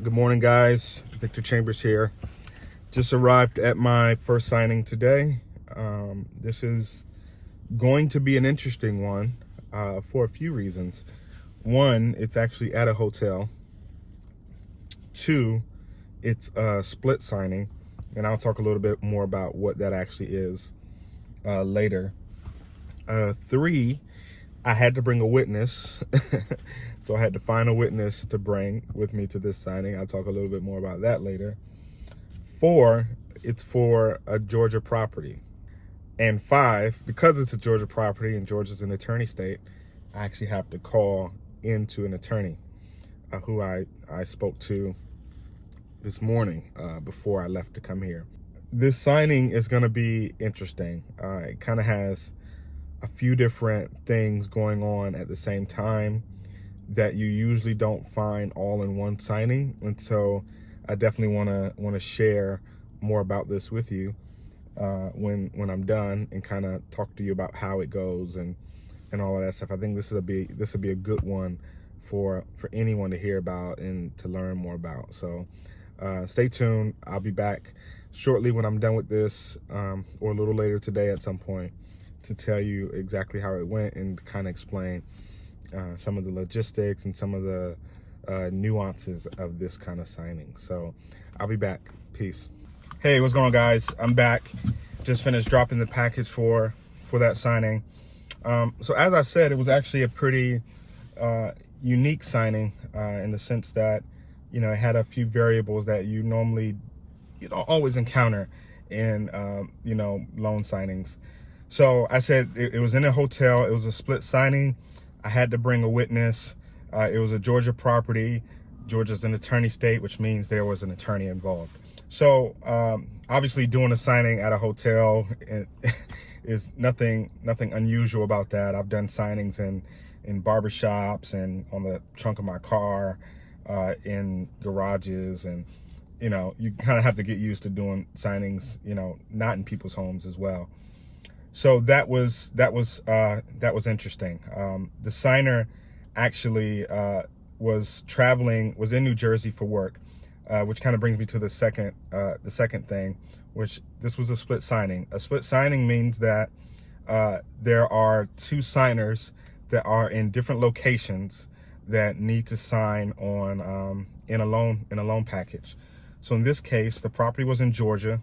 Good morning, guys. Victor Chambers here. Just arrived at my first signing today. This is going to be an interesting one for a few reasons. One, it's actually at a hotel. Two, it's a split signing, and I'll talk a little bit more about what that actually is later. Three, I had to bring a witness. So I had to find a witness to bring with me to this signing. I'll talk a little bit more about that later. Four, it's for a Georgia property. And five, because it's a Georgia property and Georgia's an attorney state, I actually have to call into an attorney who I spoke to this morning before I left to come here. This signing is going to be interesting. It kind of has a few different things going on at the same time that you usually don't find all in one signing, and so I definitely want to share more about this with you when I'm done, and kind of talk to you about how it goes and all of that stuff. I think this will be a good one for anyone to hear about and to learn more about. So stay tuned. I'll be back shortly when I'm done with this, or a little later today at some point, to tell you exactly how it went and kind of explain some of the logistics and some of the nuances of this kind of signing. So I'll be back. Peace. Hey, what's going on, guys? I'm back. Just finished dropping the package for that signing. So as I said, it was actually a pretty unique signing in the sense that, it had a few variables that you normally don't always encounter in loan signings. So I said it was in a hotel. It was a split signing. I had to bring a witness. It was a Georgia property. Georgia's an attorney state, which means there was an attorney involved. So obviously doing a signing at a hotel is nothing unusual about that. I've done signings in barbershops and on the trunk of my car, in garages, and you kind of have to get used to doing signings, not in people's homes as well. So that was interesting. The signer actually was in New Jersey for work, which kind of brings me to the second thing, which this was a split signing. A split signing means that there are two signers that are in different locations that need to sign on in a loan package. So in this case, the property was in Georgia.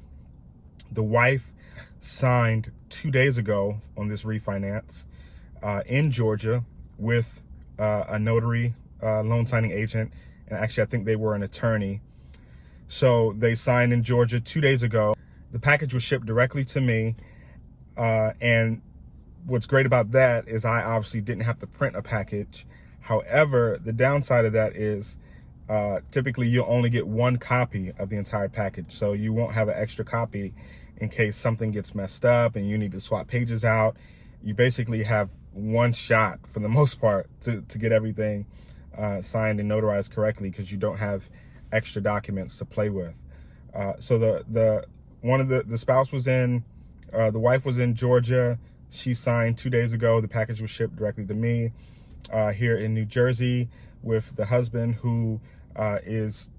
The wife signed 2 days ago on this refinance in Georgia with a notary loan signing agent, and actually I think they were an attorney. So they signed in Georgia 2 days ago. The package was shipped directly to me, and what's great about that is I obviously didn't have to print a package. However, the downside of that is typically you'll only get one copy of the entire package, so you won't have an extra copy in case something gets messed up and you need to swap pages out. You basically have one shot for the most part to get everything signed and notarized correctly, because you don't have extra documents to play with. So the spouse was in, the wife was in Georgia. She signed 2 days ago. The package was shipped directly to me here in New Jersey with the husband, who is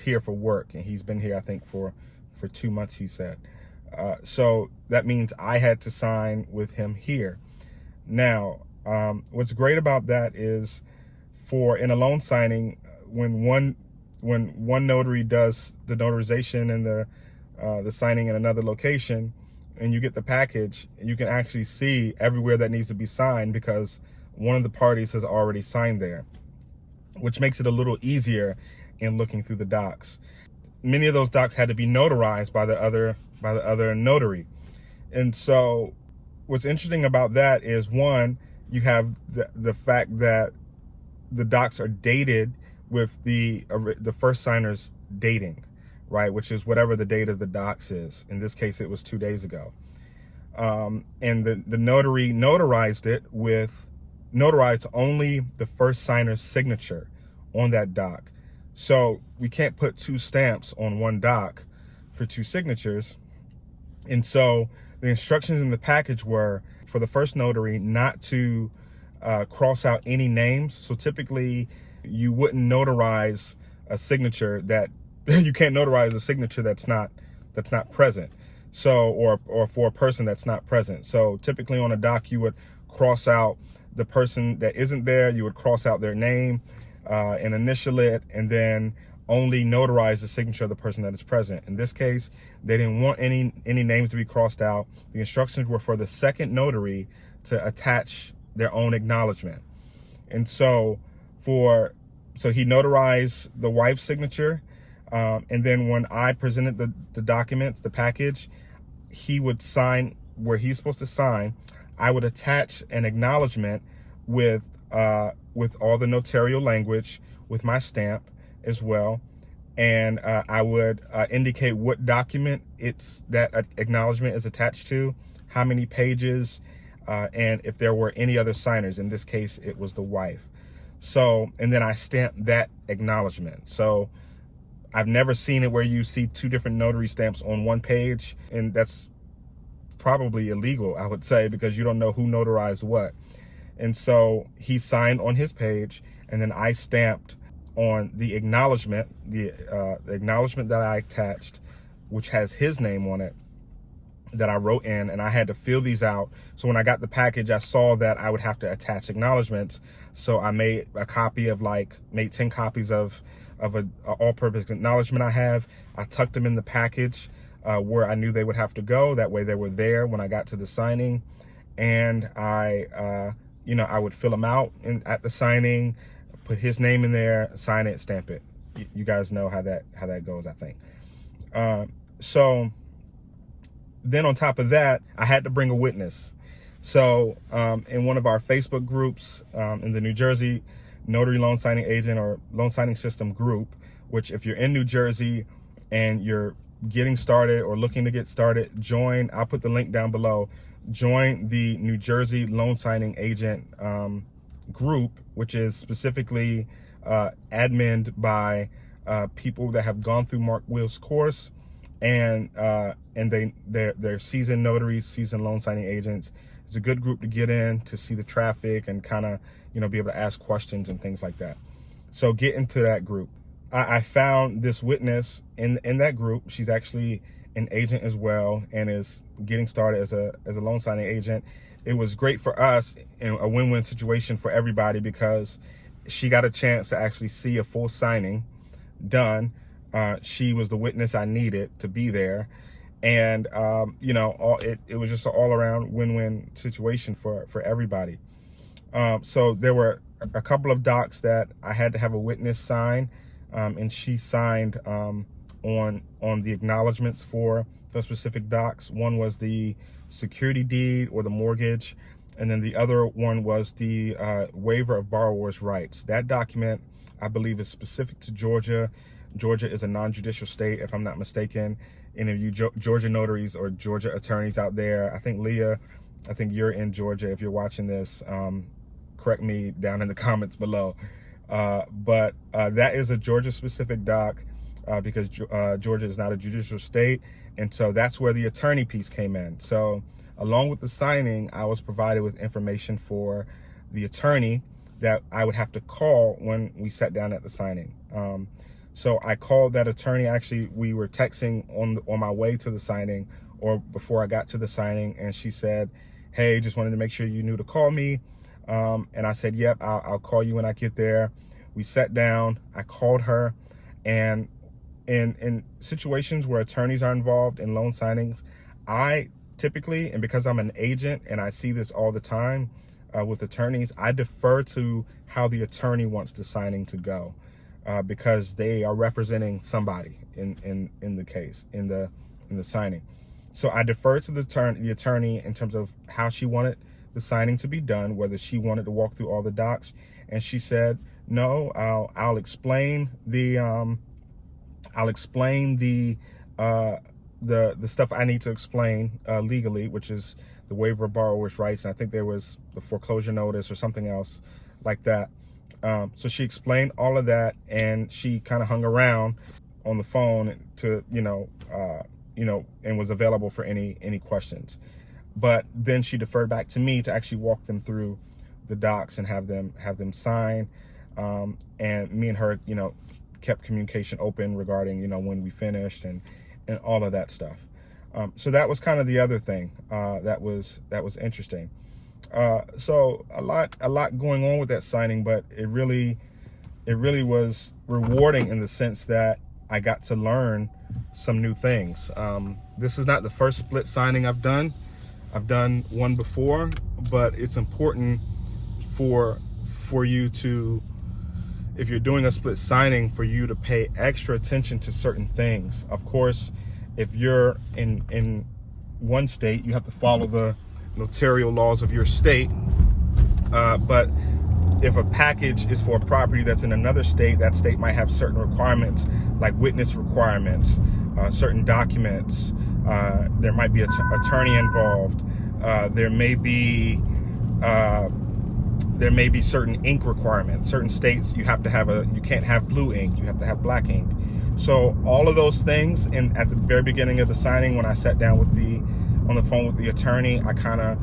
here for work, and he's been here I think for 2 months, he said. So that means I had to sign with him here. Now, what's great about that is in a loan signing, when one notary does the notarization and the signing in another location, and you get the package, you can actually see everywhere that needs to be signed because one of the parties has already signed there, which makes it a little easier in looking through the docs. Many of those docs had to be notarized by the other notary. And so what's interesting about that is, one, you have the fact that the docs are dated with the first signer's dating, right? Which is whatever the date of the docs is. In this case, it was 2 days ago. And the notary notarized only the first signer's signature on that doc. So we can't put two stamps on one doc for two signatures. And so the instructions in the package were for the first notary not to cross out any names. So typically you wouldn't notarize a signature that you can't notarize a signature that's not present. So, or for a person that's not present. So typically on a doc, you would cross out the person that isn't there. You would cross out their name and initial it, and then only notarize the signature of the person that is present. In this case, they didn't want any names to be crossed out. The instructions were for the second notary to attach their own acknowledgement. And so he notarized the wife's signature. And then when I presented the documents, the package, he would sign where he's supposed to sign. I would attach an acknowledgement with all the notarial language, with my stamp as well. And I would indicate what document that acknowledgement is attached to, how many pages, and if there were any other signers. In this case, it was the wife. So, and then I stamped that acknowledgement. So I've never seen it where you see two different notary stamps on one page, and that's probably illegal, I would say, because you don't know who notarized what. And so he signed on his page, and then I stamped on the acknowledgement, the acknowledgement that I attached, which has his name on it, that I wrote in, and I had to fill these out. So when I got the package, I saw that I would have to attach acknowledgements. So I made a copy of made 10 copies of a all-purpose acknowledgement I have. I tucked them in the package where I knew they would have to go. That way they were there when I got to the signing. And I would fill them out at the signing, put his name in there, sign it, stamp it. You guys know how that goes, I think. So then on top of that, I had to bring a witness. So in one of our Facebook groups, in the New Jersey Notary Loan Signing Agent or Loan Signing System group, which if you're in New Jersey and you're getting started or looking to get started, join. I'll put the link down below. Join the New Jersey Loan Signing Agent group, which is specifically adminned by people that have gone through Mark Will's course, and they're seasoned notaries, seasoned loan signing agents. It's a good group to get in to see the traffic and kind of be able to ask questions and things like that. So get into that group. I found this witness in that group. She's actually an agent as well and is getting started as a loan signing agent. It was great for us and a win-win situation for everybody because she got a chance to actually see a full signing done. She was the witness I needed to be there. And, it was just an all-around win-win situation for everybody. So there were a couple of docs that I had to have a witness sign, and she signed on the acknowledgements for those specific docs. One was the security deed or the mortgage, and then the other one was the waiver of borrower's rights. That document, I believe, is specific to Georgia. Georgia is a non-judicial state, if I'm not mistaken. Any of you Georgia notaries or Georgia attorneys out there, I think Leah, I think you're in Georgia. If you're watching this, correct me down in the comments below. But that is a Georgia-specific doc because Georgia is not a judicial state. And so that's where the attorney piece came in. So along with the signing, I was provided with information for the attorney that I would have to call when we sat down at the signing. So I called that attorney. Actually, we were texting on my way to the signing or before I got to the signing, and she said, "Hey, just wanted to make sure you knew to call me." And I said, "Yep, I'll call you when I get there." We sat down, I called her, and in situations where attorneys are involved in loan signings, I typically, and because I'm an agent and I see this all the time with attorneys, I defer to how the attorney wants the signing to go. Because they are representing somebody in the case, in the signing. So I defer to the attorney in terms of how she wanted the signing to be done, whether she wanted to walk through all the docs. And she said, "No, I'll explain the stuff I need to explain legally, which is the waiver of borrower's rights." And I think there was the foreclosure notice or something else like that. So she explained all of that, and she kind of hung around on the phone to, and was available for any questions. But then she deferred back to me to actually walk them through the docs and have them sign. And me and her, kept communication open regarding, when we finished and all of that stuff. So that was kind of the other thing that was interesting. So a lot going on with that signing, but it really was rewarding in the sense that I got to learn some new things. This is not the first split signing I've done. I've done one before, but it's important for you to, if you're doing a split signing, for you to pay extra attention to certain things. Of course, if you're in one state, you have to follow the notarial laws of your state. But if a package is for a property that's in another state, that state might have certain requirements, like witness requirements, certain documents. There might be an attorney involved. There may be certain ink requirements. Certain states you can't have blue ink, you have to have black ink. So all of those things, and at the very beginning of the signing, when I sat down on the phone with the attorney, I kind of,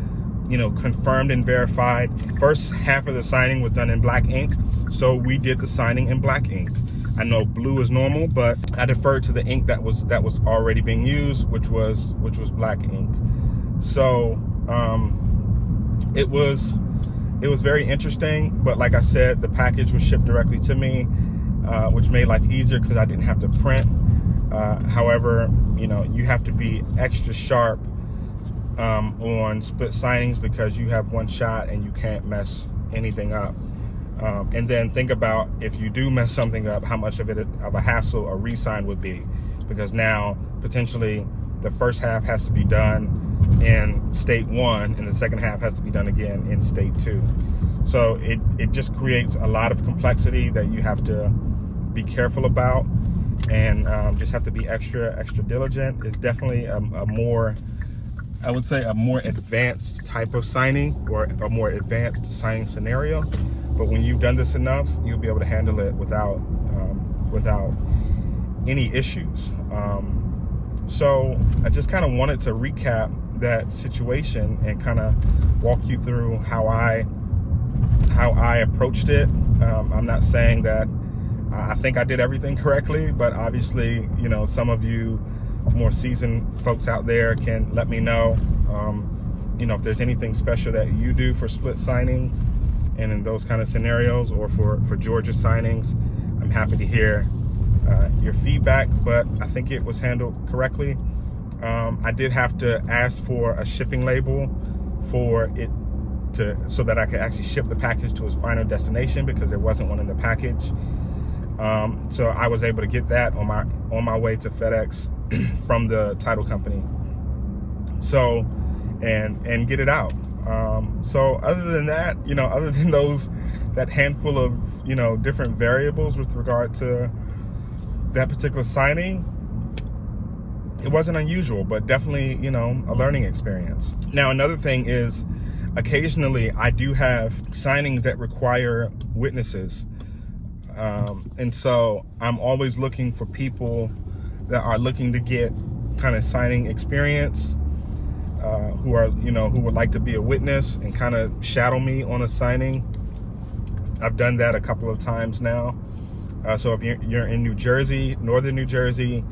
confirmed and verified. First half of the signing was done in black ink, so we did the signing in black ink. I know blue is normal, but I deferred to the ink that was already being used, which was black ink. So it was very interesting, but like I said, the package was shipped directly to me, which made life easier because I didn't have to print. However, you have to be extra sharp on split signings because you have one shot and you can't mess anything up. And then think about, if you do mess something up, how much of a hassle a re-sign would be, because now potentially the first half has to be done in state 1 and the second half has to be done again in state 2. So it just creates a lot of complexity that you have to be careful about, and just have to be extra diligent. It's definitely a more advanced type of signing, or a more advanced signing scenario. But when you've done this enough, you'll be able to handle it without any issues. So I just kind of wanted to recap that situation and kind of walk you through how I approached it. I'm not saying that I think I did everything correctly, but obviously, some of you more seasoned folks out there can let me know, if there's anything special that you do for split signings and in those kind of scenarios, or for Georgia signings. I'm happy to hear your feedback, but I think it was handled correctly. I did have to ask for a shipping label so that I could actually ship the package to its final destination, because there wasn't one in the package. So I was able to get that on my way to FedEx from the title company. So, and get it out. So other than that, other than that handful of, different variables with regard to that particular signing, it wasn't unusual, but definitely, a learning experience. Now, another thing is, occasionally I do have signings that require witnesses. And so I'm always looking for people that are looking to get kind of signing experience, who would like to be a witness and kind of shadow me on a signing. I've done that a couple of times now. So if you're in New Jersey, northern New Jersey,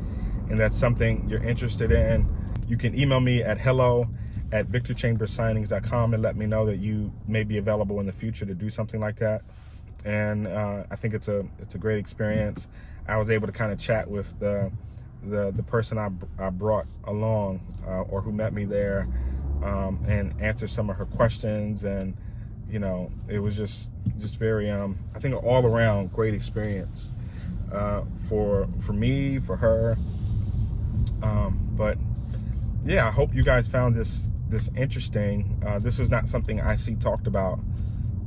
and that's something you're interested in, you can email me at hello@victorchambersignings.com and let me know that you may be available in the future to do something like that. And I think it's a great experience. I was able to kind of chat with the person I brought along, or who met me there, and answer some of her questions, and it was just very I think an all around great experience for me, for her. But yeah, I hope you guys found this interesting. This is not something I see talked about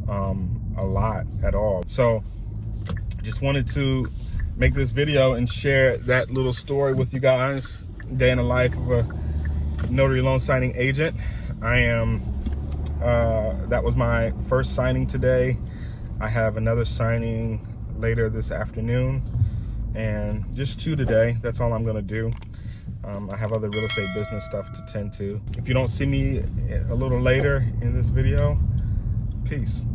a lot at all. So just wanted to make this video and share that little story with you guys. Day in the life of a notary loan signing agent. That was my first signing today. I have another signing later this afternoon, and just 2 today. That's all I'm gonna do. I have other real estate business stuff to tend to. If you don't see me a little later in this video, peace.